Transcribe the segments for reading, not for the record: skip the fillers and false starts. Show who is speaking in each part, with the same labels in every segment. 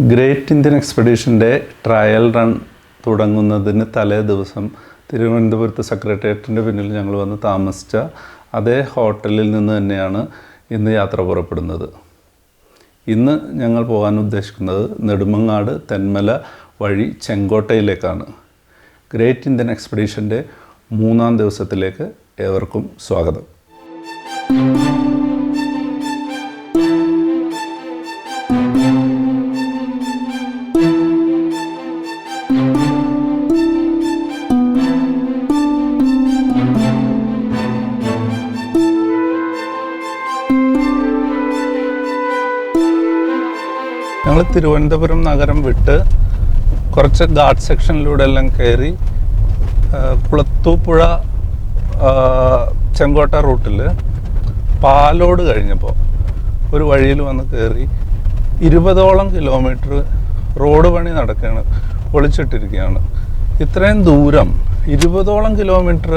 Speaker 1: Great Indian എക്സ്പെഡീഷൻ്റെ trial run തുടങ്ങുന്നതിന് തലേ ദിവസം തിരുവനന്തപുരത്ത് സെക്രട്ടേറിയറ്റിൻ്റെ പിന്നിൽ ഞങ്ങൾ വന്ന് താമസിച്ച അതേ ഹോട്ടലിൽ നിന്ന് തന്നെയാണ് ഇന്ന് യാത്ര പുറപ്പെടുന്നത്. ഇന്ന് ഞങ്ങൾ പോകാൻ ഉദ്ദേശിക്കുന്നത് നെടുമങ്ങാട് തെന്മല വഴി ചെങ്കോട്ടയിലേക്കാണ്. ഗ്രേറ്റ് ഇന്ത്യൻ എക്സ്പെഡീഷൻ്റെ 3-ാം ദിവസത്തിലേക്ക് ഏവർക്കും സ്വാഗതം. ഞങ്ങൾ തിരുവനന്തപുരം നഗരം വിട്ട് കുറച്ച് ഘാട്ട് സെക്ഷനിലൂടെ എല്ലാം കയറി കുളത്തൂപ്പുഴ ചെങ്കോട്ട റൂട്ടിൽ പാലോട് കഴിഞ്ഞപ്പോൾ ഒരു വഴിയിൽ വന്ന് കയറി 20ഓളം കിലോമീറ്റർ റോഡ് പണി നടക്കുകയാണ്, പൊളിച്ചിട്ടിരിക്കുകയാണ്. ഇത്രയും ദൂരം 20ഓളം കിലോമീറ്റർ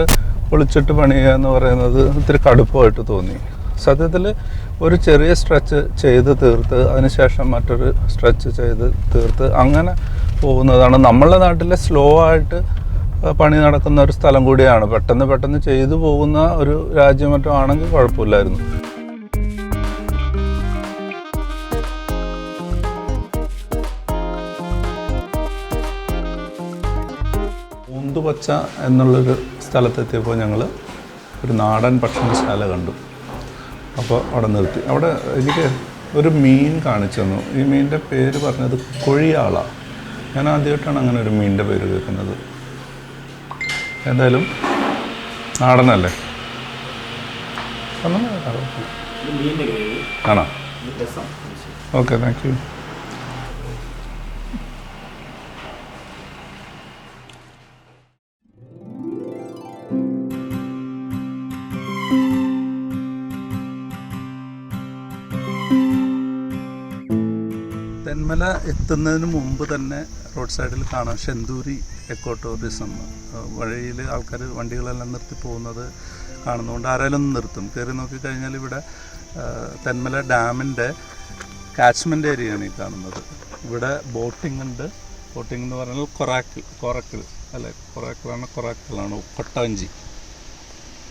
Speaker 1: പൊളിച്ചിട്ട് പണിയുക എന്ന് പറയുന്നത് ഇത്തിരി കടുപ്പമായിട്ട് തോന്നി. സത്യത്തിൽ ഒരു ചെറിയ സ്ട്രെച്ച് ചെയ്ത് തീർത്ത് അതിനുശേഷം മറ്റൊരു സ്ട്രെച്ച് ചെയ്ത് തീർത്ത് അങ്ങനെ പോകുന്നതാണ്. നമ്മളുടെ നാട്ടിലെ സ്ലോ ആയിട്ട് പണി നടക്കുന്ന ഒരു സ്ഥലം കൂടിയാണ്. പെട്ടെന്ന് ചെയ്തു പോകുന്ന ഒരു രാജ്യം മറ്റോ ആണെങ്കിൽ കുഴപ്പമില്ലായിരുന്നു. ഊന്തുപച്ച എന്നുള്ളൊരു സ്ഥലത്തെത്തിയപ്പോൾ ഞങ്ങൾ ഒരു നാടൻ ഭക്ഷണശാല കണ്ടു. അപ്പോൾ അവിടെ നിർത്തി. അവിടെ എനിക്ക് ഒരു മീൻ കാണിച്ചു തന്നു. ഈ മീനിൻ്റെ പേര് പറഞ്ഞത് കൊഴിയാള. ഞാൻ ആദ്യമായിട്ടാണ് അങ്ങനെ ഒരു മീനിൻ്റെ പേര് കേൾക്കുന്നത്. എന്തായാലും നാടനല്ലേ. ആണോ? Okay, thank you. തെന്മല എത്തുന്നതിന് മുമ്പ് തന്നെ റോഡ് സൈഡിൽ കാണാം ഷെന്തൂരി എക്കോ ടൂറിസം. വഴിയിൽ ആൾക്കാർ വണ്ടികളെല്ലാം നിർത്തി പോകുന്നത് കാണുന്നതുകൊണ്ട് ആരെങ്കിലും ഒന്ന് നിർത്തും. കയറി നോക്കിക്കഴിഞ്ഞാൽ ഇവിടെ തെന്മല ഡാമിൻ്റെ കാച്ച്മെൻ്റ് ഏരിയയാണ് ഈ കാണുന്നത്. ഇവിടെ ബോട്ടിംഗ് ഉണ്ട്. ബോട്ടിംഗ് എന്ന് പറഞ്ഞാൽ കൊറാക്കിൾ അല്ലേ, കൊറാക്കിളാണ് കൊട്ടാഞ്ചി,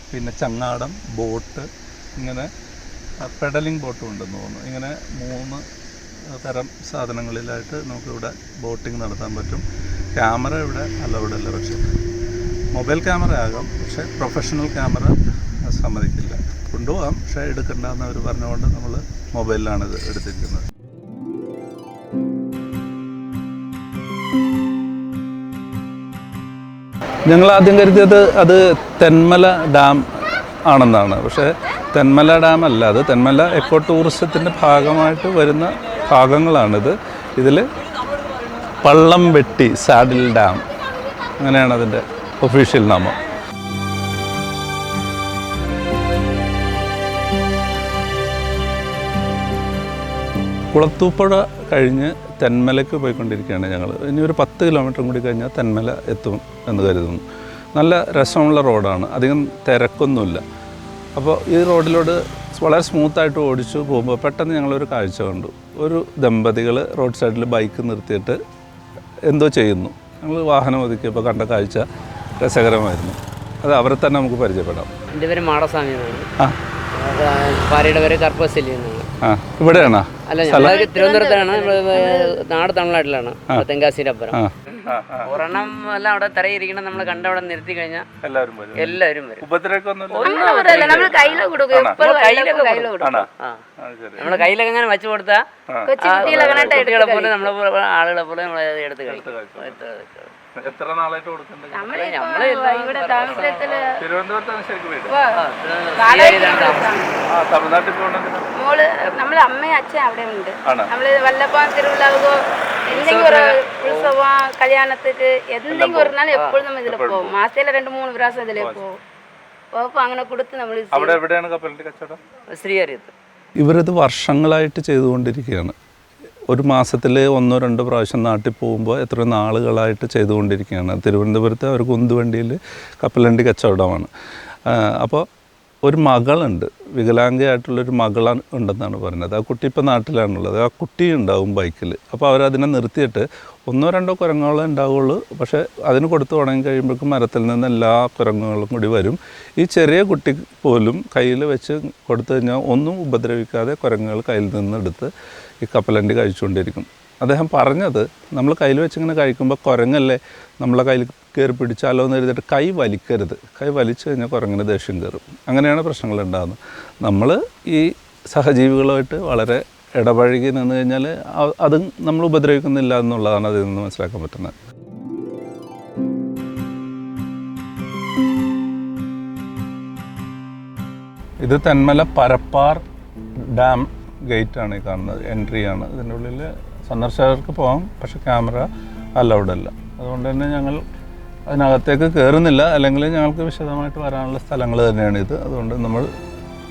Speaker 1: പിന്നെ ചങ്ങാടം, ബോട്ട്, ഇങ്ങനെ പെഡലിംഗ് ബോട്ടും ഉണ്ടെന്ന് തോന്നുന്നു. ഇങ്ങനെ 3 തരം സാധനങ്ങളിലായിട്ട് നമുക്കിവിടെ ബോട്ടിംഗ് നടത്താൻ പറ്റും. ക്യാമറ ഇവിടെ അലൗഡ് അല്ല, പക്ഷേ മൊബൈൽ ക്യാമറ ആകാം, പക്ഷേ പ്രൊഫഷണൽ ക്യാമറ സമ്മതിക്കില്ല. കൊണ്ടുപോകാം, പക്ഷേ എടുക്കണ്ടെന്ന് അവർ പറഞ്ഞുകൊണ്ട് നമ്മൾ മൊബൈലിലാണ് ഇത് എടുത്തിരിക്കുന്നത്. ഞങ്ങൾ ആദ്യം കരുതിയത് അത് തെന്മല ഡാം ആണെന്നാണ്. പക്ഷേ തെന്മല ഡാം അല്ല, അത് തെന്മല എക്കോ ടൂറിസത്തിൻ്റെ ഭാഗമായിട്ട് വരുന്ന ഭാഗങ്ങളാണിത്. ഇതിൽ പള്ളം വെട്ടി സാഡിൽ ഡാം, അങ്ങനെയാണ് അതിൻ്റെ ഒഫീഷ്യൽ നാമം. കുളത്തൂപ്പുഴ കഴിഞ്ഞ് തെന്മലയ്ക്ക് പോയിക്കൊണ്ടിരിക്കുകയാണ് ഞങ്ങൾ. ഇനി ഒരു 10 കിലോമീറ്റർ കൂടി കഴിഞ്ഞാൽ തെന്മല എത്തും എന്ന് കരുതുന്നു. നല്ല രസമുള്ള റോഡാണ്, അധികം തിരക്കൊന്നുമില്ല. അപ്പോൾ ഈ റോഡിലോട് വളരെ സ്മൂത്തായിട്ട് ഓടിച്ചു പോകുമ്പോൾ പെട്ടെന്ന് ഞങ്ങളൊരു കാഴ്ച കണ്ടു. ഒരു ദമ്പതികൾ റോഡ് സൈഡിൽ ബൈക്ക് നിർത്തിയിട്ട് എന്തോ ചെയ്യുന്നു. ഞങ്ങൾ വാഹനം ഒതുക്കിയപ്പോൾ കണ്ട കാഴ്ച രസകരമായിരുന്നു. അത് അവരെ തന്നെ നമുക്ക് പരിചയപ്പെടാം.
Speaker 2: എൻ്റെ പേര് മാടസ്വാമി എന്നാണ്. ഭാര്യയുടെ പേര് കർപ്പശല്യം എന്നാണ്.
Speaker 1: ഇവിടെയാണോ?
Speaker 2: അല്ല, ഞങ്ങൾ തിരുവനന്തപുരത്താണ്. നാട് തമിഴ്നാട്ടിലാണ്, തെങ്കാശിയുടെ അപ്പുറം. ഒരെണ്ണം എല്ലാം അവിടെ തറയിരിക്കണം. നമ്മൾ കണ്ടവിടെ നിർത്തി കഴിഞ്ഞാൽ എല്ലാവരും വരും. നമ്മൾ കയ്യിലൊക്കെ കൊടുക്കും. നമ്മളെ കയ്യിലൊക്കെ അങ്ങനെ വെച്ചു കൊടുത്താൽ കുട്ടികളെ പോലെ നമ്മളെ ആളുകളെ പോലെ നമ്മളെ എടുത്ത് കഴിക്കും.
Speaker 1: എത്ര നാളായിട്ട് കൊടുക്കുന്നുണ്ട്?
Speaker 3: മോള് നമ്മളെ അമ്മയും അച്ഛനും അവിടെ ഉണ്ട്. നമ്മള് വല്ലപ്പം തിരുവില്ലാവോ എന്തെങ്കിലും ഒരു ഉത്സവം കല്യാണത്തിക്ക് എന്തെങ്കിലും ഒരു നാൾ എപ്പോഴും നമ്മൾ ഇതിൽ പോകും. മാസത്തിലെ 2-3 പ്രാവശ്യം ഇതിലേക്ക് പോകും. അപ്പോൾ അങ്ങനെ കൊടുത്ത് നമ്മൾ
Speaker 2: ശ്രീഹരിയത്ത്.
Speaker 1: ഇവരിത് വർഷങ്ങളായിട്ട് ചെയ്തുകൊണ്ടിരിക്കുകയാണ്. ഒരു മാസത്തിൽ 1-2 പ്രാവശ്യം നാട്ടിൽ പോകുമ്പോൾ എത്ര നാളുകളായിട്ട് ചെയ്തുകൊണ്ടിരിക്കുകയാണ്. തിരുവനന്തപുരത്ത് അവർക്ക് ഉന്തുവണ്ടിയിൽ കപ്പലണ്ടി കച്ചവടമാണ്. അപ്പോൾ ഒരു മകളുണ്ട്, വികലാംഗയായിട്ടുള്ളൊരു മകളാണ് ഉണ്ടെന്നാണ് പറയുന്നത്. ആ കുട്ടി ഇപ്പോൾ നാട്ടിലാണുള്ളത്. ആ കുട്ടി ഉണ്ടാവും ബൈക്കിൽ. അപ്പോൾ അവരതിനെ നിർത്തിയിട്ട് 1-2 കുരങ്ങുകളെ ഉണ്ടാവുള്ളൂ. പക്ഷേ അതിന് കൊടുത്ത് തുടങ്ങി കഴിയുമ്പോഴേക്കും മരത്തിൽ നിന്ന് എല്ലാ കുരങ്ങുകളും കൂടി വരും. ഈ ചെറിയ കുട്ടി പോലും കയ്യിൽ വെച്ച് കൊടുത്തു കഴിഞ്ഞാൽ ഒന്നും ഉപദ്രവിക്കാതെ കുരങ്ങുകൾ കയ്യിൽ നിന്ന് എടുത്ത് ഈ കപ്പലണ്ടി കഴിച്ചുകൊണ്ടിരിക്കും. അദ്ദേഹം പറഞ്ഞത്, നമ്മൾ കയ്യിൽ വെച്ചിങ്ങനെ കഴിക്കുമ്പോൾ കുരങ്ങല്ലേ നമ്മളെ കയ്യിൽ കയറി പിടിച്ചാലോ എന്ന് എഴുതിയിട്ട് കൈ വലിക്കരുത്. കൈ വലിച്ചു കഴിഞ്ഞാൽ കുരങ്ങിന് ദേഷ്യം കയറും. അങ്ങനെയാണ് പ്രശ്നങ്ങൾ ഉണ്ടാകുന്നത്. നമ്മൾ ഈ സഹജീവികളുമായിട്ട് വളരെ ഇടപഴകി നിന്ന് കഴിഞ്ഞാൽ അത് നമ്മൾ ഉപദ്രവിക്കുന്നില്ല എന്നുള്ളതാണ് അതിൽ നിന്ന് മനസ്സിലാക്കാൻ പറ്റുന്നത്. ഇത് തെന്മല പരപ്പാർ ഡാം ഗേറ്റാണ് ഈ കാണുന്നത്. എൻട്രിയാണ്. ഇതിൻ്റെ ഉള്ളിൽ സന്ദർശകർക്ക് പോകാം, പക്ഷെ ക്യാമറ അലൗഡ് അല്ല. അതുകൊണ്ട് തന്നെ ഞങ്ങൾ അതിനകത്തേക്ക് കയറുന്നില്ല. അല്ലെങ്കിൽ ഞങ്ങൾക്ക് വിശദമായിട്ട് വരാനുള്ള സ്ഥലങ്ങൾ തന്നെയാണിത്. അതുകൊണ്ട് നമ്മൾ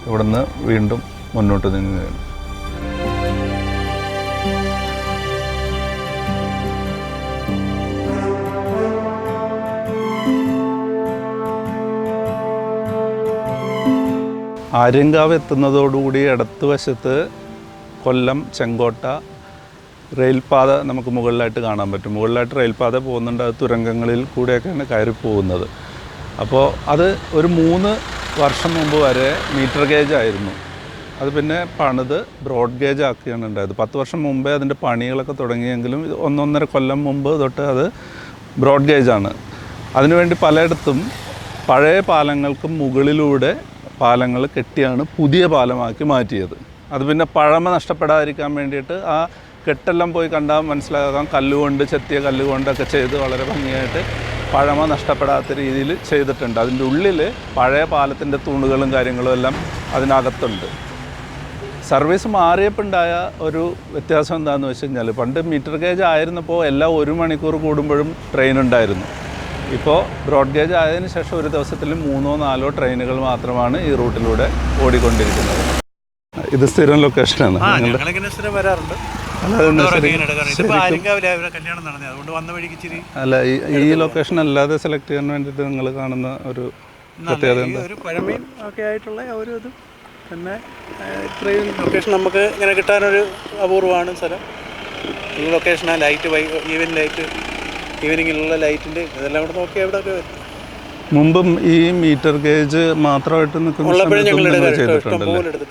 Speaker 1: ഇവിടുന്ന് വീണ്ടും മുന്നോട്ട് നീങ്ങുകയാണ്. ആര്യങ്കാവ് എത്തുന്നതോടുകൂടി ഇടത്ത് വശത്ത് കൊല്ലം ചെങ്കോട്ട റെയിൽപാത നമുക്ക് മുകളിലായിട്ട് കാണാൻ പറ്റും. മുകളിലായിട്ട് റെയിൽപാത പോകുന്നുണ്ട്. അത് തുരങ്കങ്ങളിൽ കൂടെയൊക്കെയാണ് കയറി പോകുന്നത്. അപ്പോൾ അത് ഒരു 3 വർഷം മുമ്പ് വരെ മീറ്റർ ഗേജ് ആയിരുന്നു. അത് പിന്നെ പണിത് ബ്രോഡ് ഗേജ് ആക്കിയാണ് ഉണ്ടായത്. 10 വർഷം മുമ്പേ അതിൻ്റെ പണികളൊക്കെ തുടങ്ങിയെങ്കിലും 1-1.5 കൊല്ലം മുമ്പ് തൊട്ട് അത് ബ്രോഡ് ഗേജാണ്. അതിനുവേണ്ടി പലയിടത്തും പഴയ പാലങ്ങൾക്ക് മുകളിലൂടെ പാലങ്ങൾ കെട്ടിയാണ് പുതിയ പാലമാക്കി മാറ്റിയത്. അത് പിന്നെ പഴമ നഷ്ടപ്പെടാതിരിക്കാൻ വേണ്ടിയിട്ട് ആ കെട്ടെല്ലാം പോയി കണ്ടാൽ മനസ്സിലാക്കാം, കല്ലുകൊണ്ട് ചെത്തിയ കല്ലുകൊണ്ടൊക്കെ ചെയ്ത് വളരെ ഭംഗിയായിട്ട് പഴമ നഷ്ടപ്പെടാത്ത രീതിയിൽ ചെയ്തിട്ടുണ്ട്. അതിൻ്റെ ഉള്ളിൽ പഴയ പാലത്തിൻ്റെ തൂണുകളും കാര്യങ്ങളും എല്ലാം അതിനകത്തുണ്ട്. സർവീസ് മാറിയപ്പോൾ ഉണ്ടായ ഒരു വ്യത്യാസം എന്താണെന്ന് വെച്ച് കഴിഞ്ഞാൽ, പണ്ട് മീറ്റർ ഗേജ് ആയിരുന്നപ്പോൾ എല്ലാ 1 മണിക്കൂർ കൂടുമ്പോഴും ട്രെയിൻ ഉണ്ടായിരുന്നു. ഇപ്പോൾ ബ്രോഡ് ഗേജ് ആയതിനു ശേഷം ഒരു ദിവസത്തിൽ 3-4 ട്രെയിനുകൾ മാത്രമാണ് ഈ റൂട്ടിലൂടെ ഓടിക്കൊണ്ടിരിക്കുന്നത്. ഇത് സ്ഥിരം ലൊക്കേഷനാണ്. അല്ല, ഈ ലൊക്കേഷൻ അല്ലാതെ സെലക്ട് ചെയ്യാൻ വേണ്ടിയിട്ട് നിങ്ങൾ കാണുന്ന ഒരു പ്രത്യേകത
Speaker 4: ഒരു പഴമയും ഒക്കെ ആയിട്ടുള്ള ഒരു ഇതും പിന്നെ ഇത്രയും ലൊക്കേഷൻ നമുക്ക് ഇങ്ങനെ കിട്ടാനൊരു അപൂർവമാണ് സ്ഥലം. ഈ ലൊക്കേഷനാണ് ലൈറ്റ് ഈവനിങ്ങിലുള്ള ലൈറ്റിൻ്റെ ഇതെല്ലാം കൂടെ നോക്കി എവിടെയൊക്കെ വരും.
Speaker 1: മുമ്പും ഈ മീറ്റർ ഗേജ് മാത്രമായിട്ട്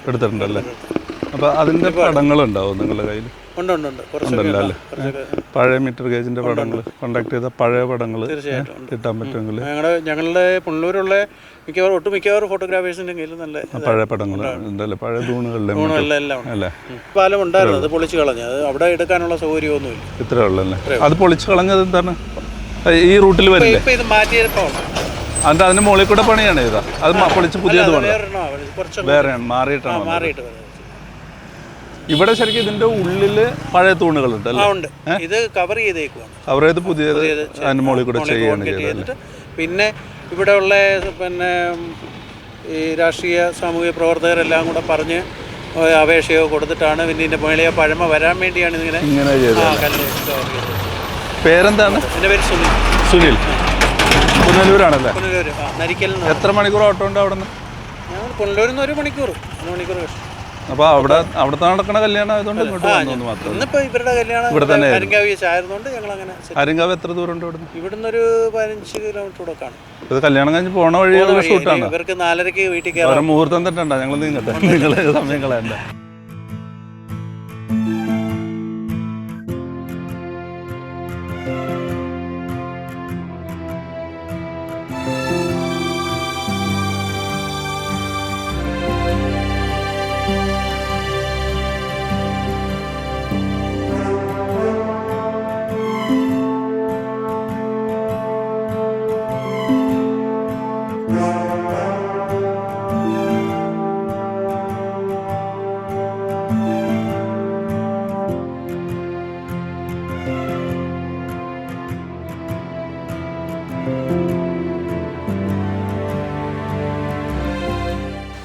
Speaker 1: എടുത്തിട്ടുണ്ടല്ലേ? അപ്പോൾ അതിൻ്റെ പടങ്ങളുണ്ടാവും നിങ്ങളുടെ കയ്യിൽ?
Speaker 4: ഉണ്ട്.
Speaker 1: ഉണ്ടല്ലോ അല്ലേ? പഴയ മീറ്റർ ഗേജിൻ്റെ പടങ്ങൾ, കോണ്ടാക്ട് ചെയ്ത പഴയ പടങ്ങൾ കിട്ടാൻ പറ്റുമെങ്കിൽ
Speaker 4: ഞങ്ങളുടെ പുള്ളൂരുള്ള ഒട്ടുമിക്കവാറും ഫോട്ടോഗ്രാഫേഴ്സിൻ്റെ കയ്യിൽ നല്ല
Speaker 1: പഴയ പടങ്ങൾ ഉണ്ടല്ലേ? പഴയ തൂണുകളിലെ അല്ലേ?
Speaker 4: പാലം ഉണ്ടായിരുന്നു, അത് പൊളിച്ചു കളഞ്ഞു. അത് അവിടെ എടുക്കാനുള്ള സൗകര്യമൊന്നുമില്ല.
Speaker 1: ഇത്രേ ഉള്ളല്ലേ? അത് പൊളിച്ചു കളഞ്ഞത് എന്താണ്? ഈ റൂട്ടിൽ വരില്ലേ?
Speaker 4: ഇത് മാറ്റിയപ്പോൾ
Speaker 1: അതിൻ്റെ അതിന് മുകളിൽ കൂടെ പണിയാണ് ചെയ്താൽ അത് പൊളിച്ച് പുതിയത് വേറെയാണ് മാറിയിട്ട്. ഇവിടെ ശരിക്കും ഇതിന്റെ ഉള്ളിൽ പഴയ തൂണുകളുണ്ട് അല്ലേ?
Speaker 4: ഇത് കവർ
Speaker 1: ചെയ്ത് പുതിയത് അതിന്റെ മുകളിൽ കൂടെ ചെയ്യുകയാണ് ചെയ്തത്.
Speaker 4: പിന്നെ ഇവിടെ ഉള്ള ഈ രാഷ്ട്രീയ സാമൂഹിക പ്രവർത്തകരെല്ലാം കൂടെ പറഞ്ഞ് അപേക്ഷയോ കൊടുത്തിട്ടാണ് പിന്നെ ഇതിന്റെ മുകളിലെ പഴമ വരാൻ വേണ്ടിയാണ് ഇങ്ങനെ ചെയ്തത്.
Speaker 1: പേരെന്താണ്?
Speaker 4: എൻ്റെ പേര്
Speaker 1: സുനിൽ. പുനലൂരാണല്ലേ?
Speaker 4: നരിക്കൽ.
Speaker 1: എത്ര മണിക്കൂർ ഓട്ടോ ഉണ്ട് അവിടെ നിന്ന്?
Speaker 4: ഞങ്ങൾ പുനലൂരിൽ നിന്ന് 1 മണിക്കൂർ.
Speaker 1: അപ്പോൾ അവിടുത്തെ നടക്കുന്ന കല്യാണം ആയതുകൊണ്ട് ഇങ്ങോട്ട് വന്നു മാത്രം.
Speaker 4: ഇന്നിപ്പോൾ ഇവരുടെ കല്യാണം ഇവിടെ തന്നെ അരിങ്കാവ് ആയതുകൊണ്ട് ഞങ്ങൾ അങ്ങനെ.
Speaker 1: അരിങ്കാവ് എത്ര ദൂരം ഉണ്ട് ഇവിടുന്ന്?
Speaker 4: ഇവിടുന്ന് ഒരു 15 കിലോമീറ്റർ കൂടെ കാണും.
Speaker 1: ഇത് കല്യാണം കഴിഞ്ഞ് പോണ വഴിയുള്ള ഷൂട്ടാണ്.
Speaker 4: ഇവർക്ക് 4:30 വീട്ടിൽ കയറാം.
Speaker 1: മുഹൂർത്തം തെറ്റണ്ട, ഞങ്ങൾ നീങ്ങട്ടെ, നിങ്ങൾ സമയം കളയണ്ട.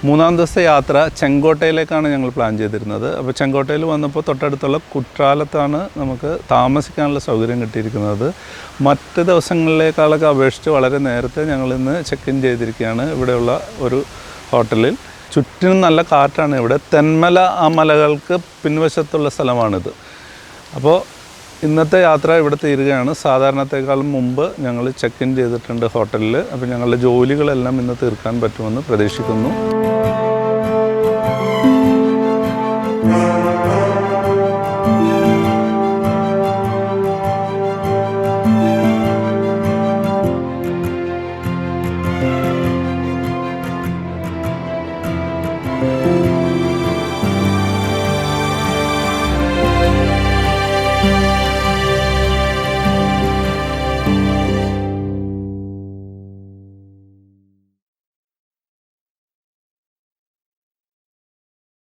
Speaker 1: മൂന്നാം ദിവസത്തെ യാത്ര ചെങ്കോട്ടയിലേക്കാണ് ഞങ്ങൾ പ്ലാൻ ചെയ്തിരുന്നത്. അപ്പോൾ ചെങ്കോട്ടയിൽ വന്നപ്പോൾ തൊട്ടടുത്തുള്ള കുട്രാലത്താണ് നമുക്ക് താമസിക്കാനുള്ള സൗകര്യം കിട്ടിയിരിക്കുന്നത്. മറ്റ് ദിവസങ്ങളിലേക്കാളൊക്കെ അപേക്ഷിച്ച് വളരെ നേരത്തെ ഞങ്ങളിന്ന് ചെക്ക് ഇൻ ചെയ്തിരിക്കുകയാണ്. ഇവിടെയുള്ള ഒരു ഹോട്ടലിൽ. ചുറ്റിനും നല്ല കാറ്റാണ് ഇവിടെ. തെന്മല ആ മലകൾക്ക് പിൻവശത്തുള്ള സ്ഥലമാണിത്. അപ്പോൾ ഇന്നത്തെ യാത്ര ഇവിടെ തീരുകയാണ്. സാധാരണത്തെക്കാളും മുമ്പ് ഞങ്ങൾ ചെക്ക് ഇൻ ചെയ്തിട്ടുണ്ട് ഹോട്ടലിൽ. അപ്പോൾ ഞങ്ങളുടെ ജോലികളെല്ലാം ഇന്ന് തീർക്കാൻ പറ്റുമെന്ന് പ്രതീക്ഷിക്കുന്നു.